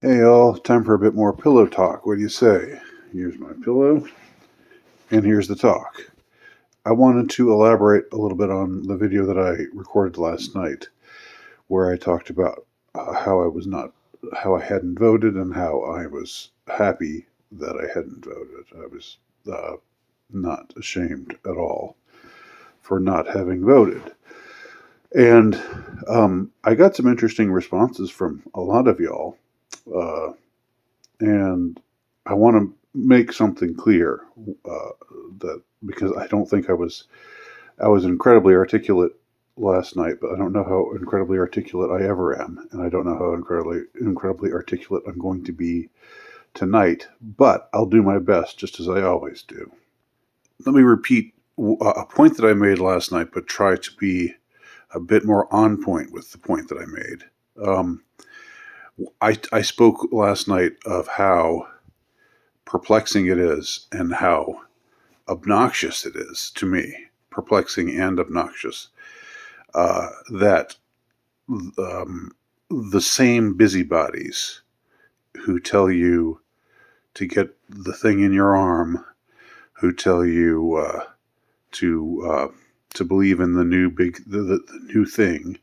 Hey all, time for a bit more pillow talk. What do you say? Here's my pillow, and here's the talk. I wanted to elaborate a little bit on the video that I recorded last night, where I talked about how I hadn't voted, and how I was happy that I hadn't voted. I was not ashamed at all for not having voted. And I got some interesting responses from a lot of y'all. Uh, and I want to make something clear uh, that because I don't think I was incredibly articulate last night, but I don't know how incredibly articulate I ever am, and I don't know how incredibly articulate I'm going to be tonight. But I'll do my best, just as I always do. Let me repeat a point that I made last night, but try to be a bit more on point with the point that I made. Um, I spoke last night of how perplexing it is and how obnoxious it is to me, perplexing and obnoxious, that the same busybodies who tell you to get the thing in your arm, who tell you to believe in the the new thing,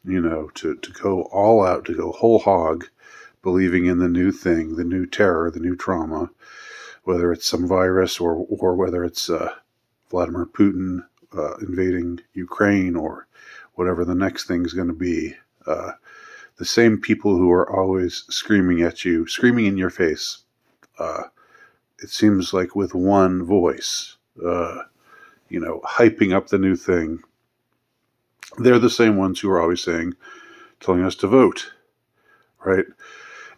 to go all out, to go whole hog, believing in the new thing, the new terror, the new trauma, whether it's some virus or whether it's Vladimir Putin invading Ukraine or whatever the next thing's going to be. Uh, the same people who are always screaming at you, screaming in your face, it seems like with one voice, hyping up the new thing. They're the same ones who are always telling us to vote, right?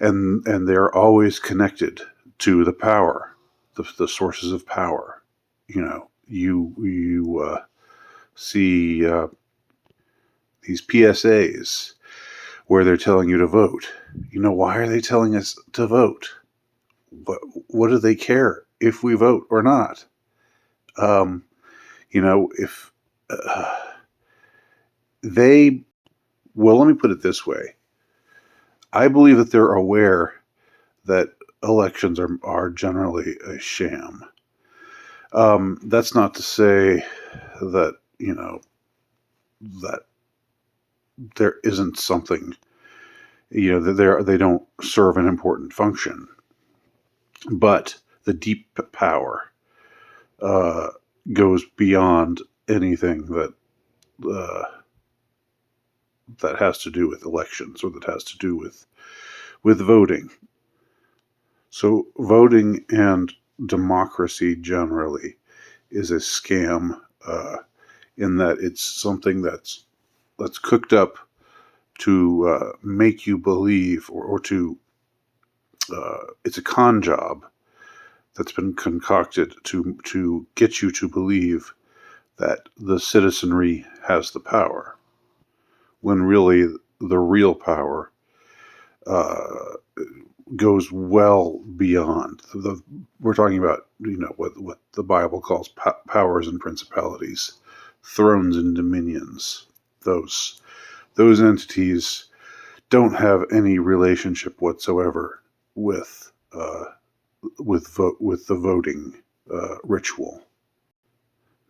And they're always connected to the power, the sources of power. You see these PSAs where they're telling you to vote. Why are they telling us to vote? What do they care if we vote or not? If they, well, let me put it this way. I believe that they're aware that elections are generally a sham. That's not to say that, that there isn't something, that they don't serve an important function. But the deep power goes beyond anything uh, that has to do with elections or that has to do with voting. So voting and democracy generally is a scam in that it's something that's cooked up to make you believe or to it's a con job that's been concocted to get you to believe that the citizenry has the power, when really the real power uh, goes well beyond we're talking about what the Bible calls powers and principalities, thrones and dominions. Those entities don't have any relationship whatsoever with the voting ritual.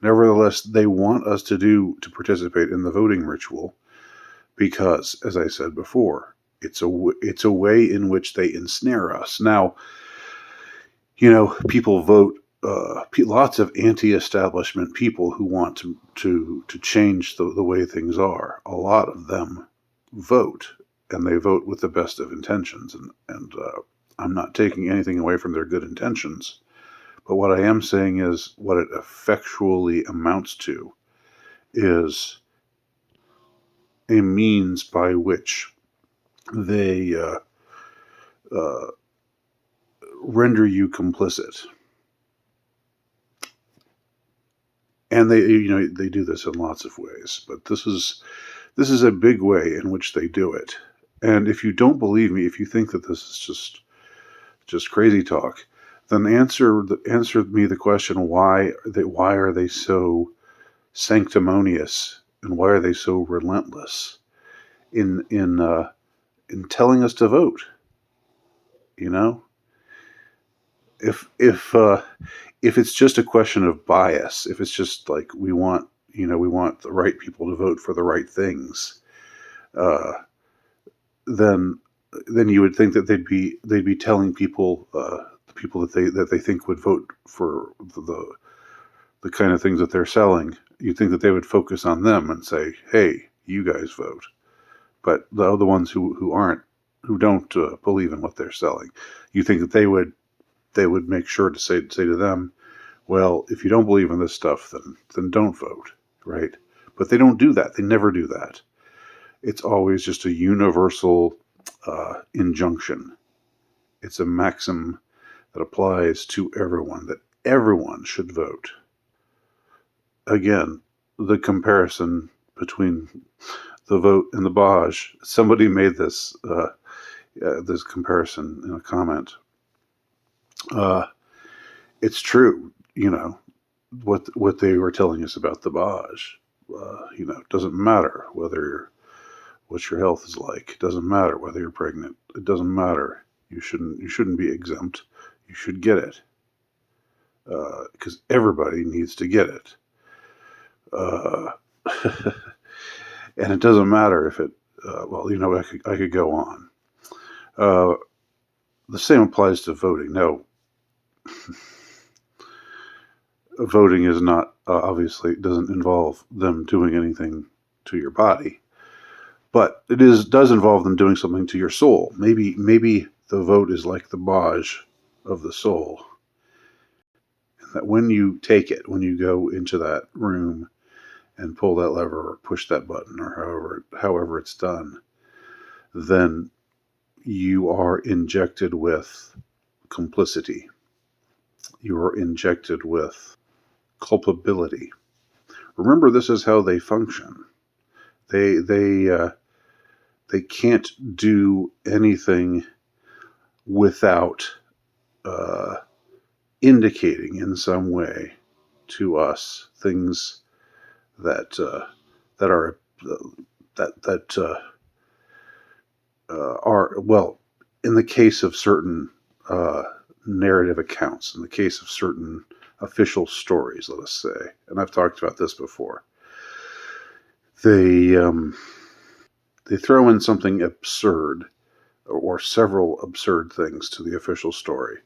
Nevertheless, they want us to participate in the voting ritual because, as I said before, it's a way in which they ensnare us. Now, people vote. Lots of anti-establishment people who want to change the way things are. A lot of them vote, and they vote with the best of intentions. And I'm not taking anything away from their good intentions, but what I am saying is what it effectually amounts to is a means by which they uh, render you complicit. And they do this in lots of ways, but this is a big way in which they do it. And if you don't believe me, if you think that this is just crazy talk, then answer me the question: why are they so sanctimonious, and why are they so relentless in telling us to vote? You know, if if uh, if it's just a question of bias, if it's just like we want the right people to vote for the right things, uh, then you would think that they'd be telling people, the people that they think would vote for the kind of things that they're selling. You'd think that they would focus on them and say, "Hey, you guys vote." But the other ones who aren't, who don't believe in what they're selling, you think that they would make sure to say to them, "Well, if you don't believe in this stuff, then don't vote," right? But they don't do that. They never do that. It's always just a universal injunction. It's a maxim that applies to everyone, that everyone should vote. Again, the comparison between the vote and the Baj. Somebody made this comparison in a comment. Uh, it's true, what they were telling us about the Baj. It doesn't matter what your health is like. It doesn't matter whether you're pregnant. It doesn't matter. You shouldn't be exempt. You should get it because everybody needs to get it. Uh, and it doesn't matter if it. Well, I could go on. Uh, the same applies to voting. No, voting is not obviously doesn't involve them doing anything to your body, but does involve them doing something to your soul. Maybe the vote is like the Baj of the soul, and that when you take it, when you go into that room and pull that lever or push that button or however it's done, then you are injected with complicity. You are injected with culpability. Remember, this is how they function. They can't do anything without uh, indicating in some way to us things that that are that are, well, in the case of certain uh, narrative accounts, in the case of certain official stories, let us say, and I've talked about this before. They throw in something absurd or several absurd things to the official story,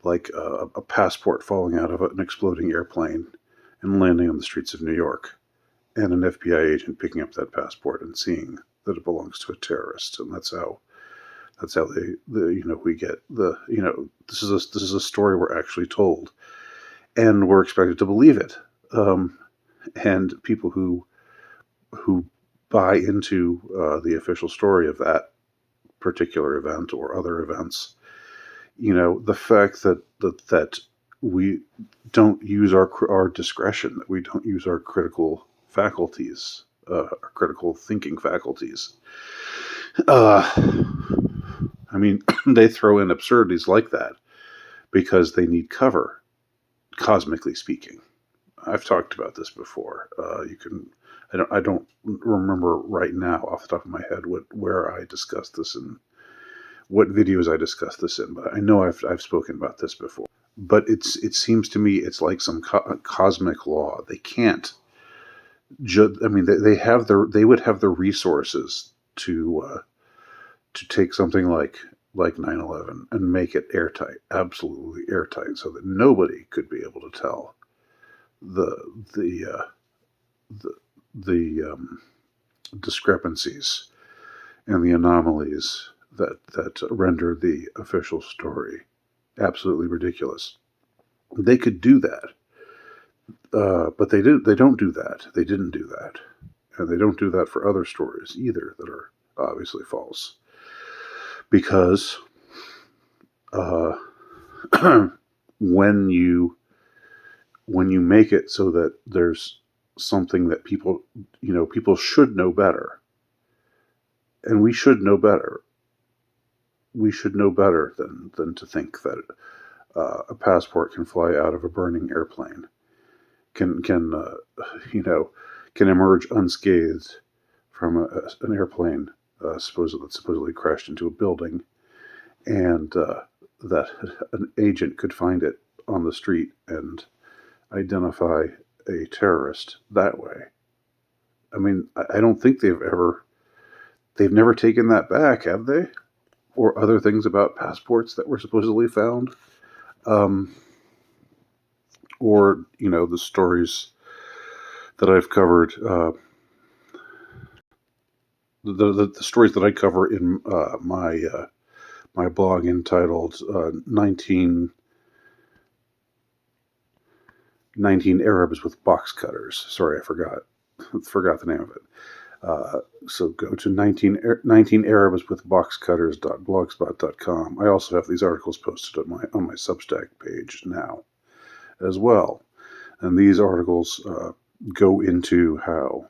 like a passport falling out of an exploding airplane and landing on the streets of New York, and an FBI agent picking up that passport and seeing that it belongs to a terrorist, and that's how we get this is a story we're actually told, and we're expected to believe it. And people who buy into the official story of that particular event or other events, the fact that we don't use our discretion, that we don't use our critical faculties, our critical thinking faculties. Uh, I mean, they throw in absurdities like that because they need cover, cosmically speaking. I've talked about this before. You can, I don't remember right now off the top of my head where I discussed this and what videos I discussed this in, but I know I've spoken about this before. But it seems to me it's like some cosmic law. They can't. I mean, they would have the resources to take something like 9/11 and make it airtight, absolutely airtight, so that nobody could be able to tell the the the, the discrepancies and the anomalies that render the official story absolutely ridiculous. They could do that, but they did. They don't do that. They didn't do that, and they don't do that for other stories either that are obviously false, because uh, when you make it so that there's something that people should know better, and we should know better. We should know better than to think that a passport can fly out of a burning airplane, can you know can emerge unscathed from an airplane supposedly crashed into a building, and that an agent could find it on the street and identify a terrorist that way. I mean, I don't think they've never taken that back, have they? Or other things about passports that were supposedly found. Um, or, the stories that I've covered, the stories that I cover in my blog entitled 19 Arabs with Box Cutters. Sorry, I forgot the name of it. So go to 19 Arabs with boxcutters.blogspot.com. I also have these articles posted on my Substack page now as well. And these articles go into how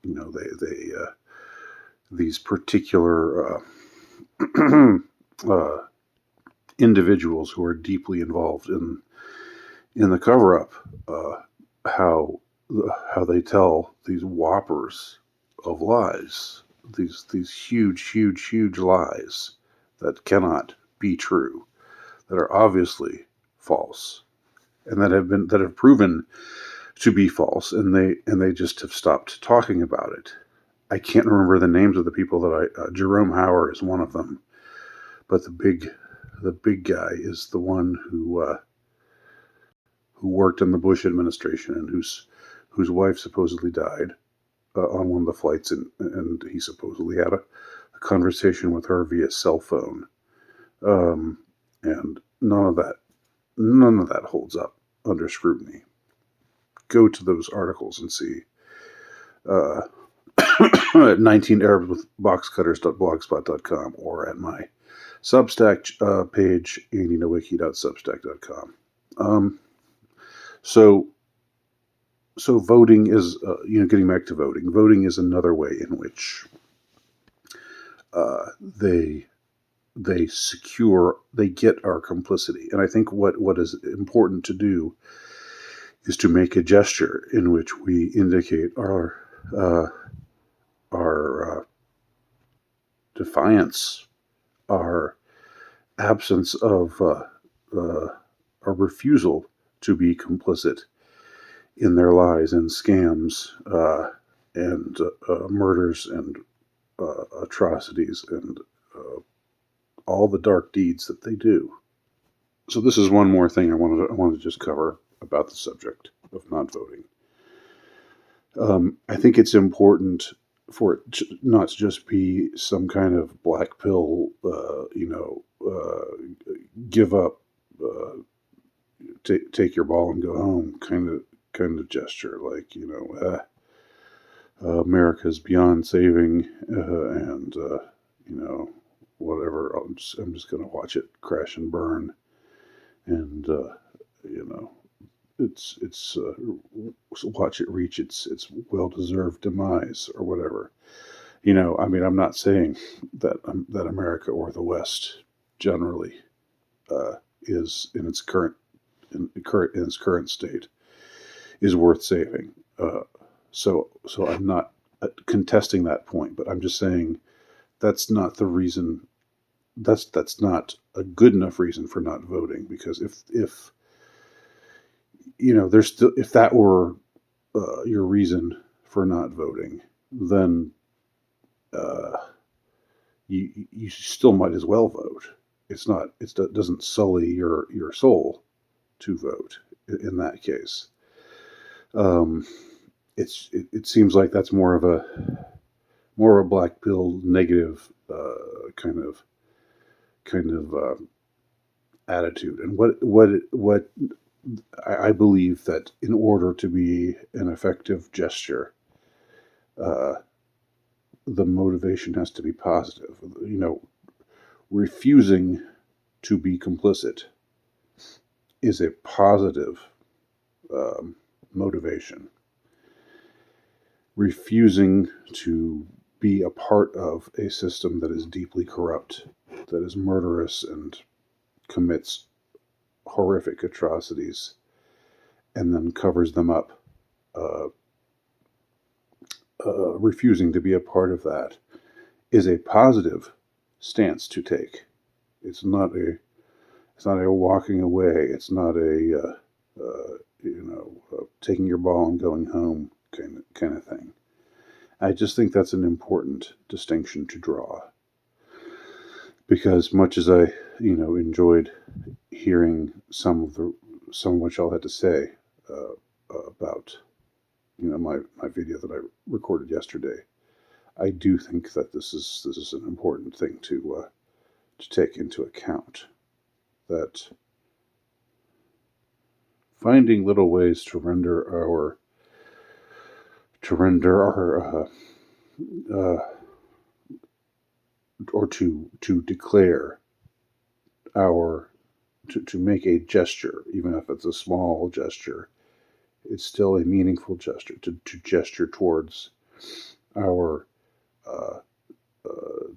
they these particular individuals who are deeply involved in the cover-up, how they tell these whoppers of lies, these huge lies that cannot be true, that are obviously false, and that have proven to be false, and they just have stopped talking about it. I can't remember the names of the people that Jerome Hauer is one of them, but the big guy is the one who worked in the Bush administration and whose wife supposedly died on one of the flights, and he supposedly had a conversation with her via cell phone, and none of that holds up under scrutiny. Go to those articles and see. 19 Arabs with boxcutters.blogspot.com, or at my Substack page, andynowiki.substack.com. So voting is, getting back to voting. Voting is another way in which they get our complicity. And I think what is important to do is to make a gesture in which we indicate our defiance, our absence of a refusal to be complicit in their lies and scams and murders and atrocities and all the dark deeds that they do. So this is one more thing I wanted to just cover about the subject of not voting. I think it's important for it not to just be some kind of black pill, give up, take your ball and go home kind of gesture, like America's beyond saving, and whatever. I'm just going to watch it crash and burn, and it's watch it reach its well-deserved demise or whatever. I mean, I'm not saying that America or the West generally is in its current state is worth saving. So I'm not contesting that point, but I'm just saying that's not the reason. That's not a good enough reason for not voting, because if there's still, if that were your reason for not voting, then you still might as well vote. It doesn't sully your soul to vote in that case. It seems like that's more of a black pill negative kind of attitude. And what I believe that in order to be an effective gesture, the motivation has to be positive. Refusing to be complicit is a positive motivation. Refusing to be a part of a system that is deeply corrupt, that is murderous and commits horrific atrocities and then covers them up, refusing to be a part of that is a positive stance to take. It's not a walking away. It's not a taking your ball and going home kind of thing. I just think that's an important distinction to draw, because much as I enjoyed hearing some of what y'all had to say about my video that I recorded yesterday, I do think that this is an important thing to take into account. That finding little ways to render our or to declare our to make a gesture, even if it's a small gesture, it's still a meaningful gesture. To gesture towards our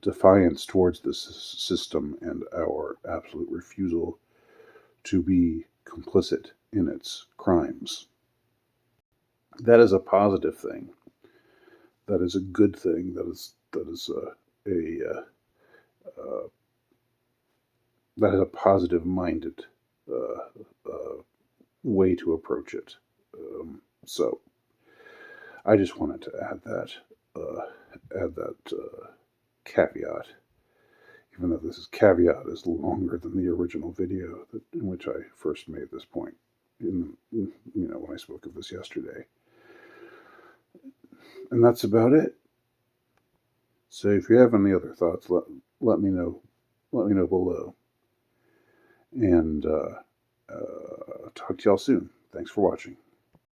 defiance towards this system and our absolute refusal to be complicit in its crimes. That is a positive thing. That is a good thing. That is a positive-minded way to approach it. So I just wanted to add that caveat, even though this caveat is longer than the original video in which I first made this point. When I spoke of this yesterday. And that's about it. So if you have any other thoughts, let me know. Let me know below. And talk to y'all soon. Thanks for watching.